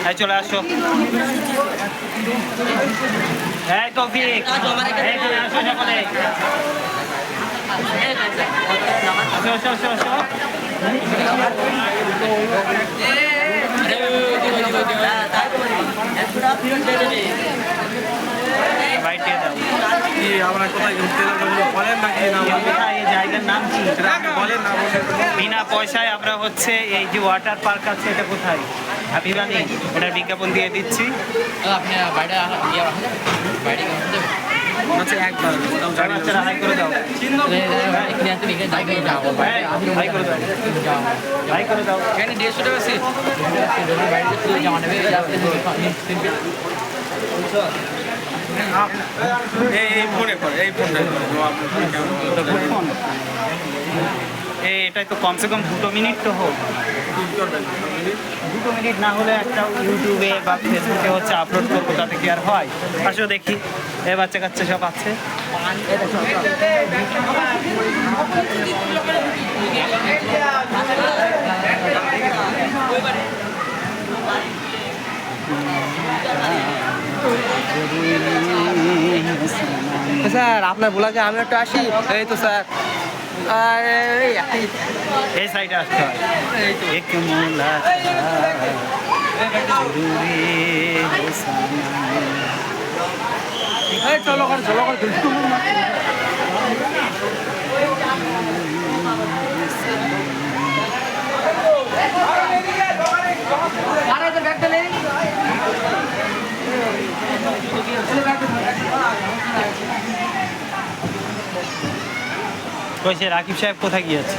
এই চলে আসো। এই তৌফিক, এইখানে আসো সকলে। আসো আসো আসো আসো। বাইটে দাও। কি আমরা কোথায় ঘুরতে যাবো বলেন নাকি না এই জায়গার নাম কি? বলেন না বলেন। বিনা পয়সায় আমরা হচ্ছে এই যে ওয়াটার পার্ক আছে, এটা কোথায় হাবিবানি, এটা বিজ্ঞাপন দিয়ে দিচ্ছি। আপনি বাইরে বাইরে আচ্ছা একবার বাচ্চারা হাই করে দাও, হাই করে দাও, হাই করে দাও। এখানে 150 টাকা সিট বাইরে জমা নেবে এই ফোনে করে এই ফোনটা ফোন এটাই তো কমসে কম 2 মিনিট তো হোক। 2 মিনিট না হলে একটা ইউটিউবে বা ফেসবুকে হচ্ছে আপলোড করবো, তাতে কি আর হয়? আসো দেখি, এ বাচ্চা কাচ্চা সব আছে। স্যার আপনার বলাকে আমি একটু আসি। এই তো স্যার আর এই সাইডে আসতে হয়। এক চলো করে চলো করে কইছে রাকিব সাহেব কোথায় গিয়েছে?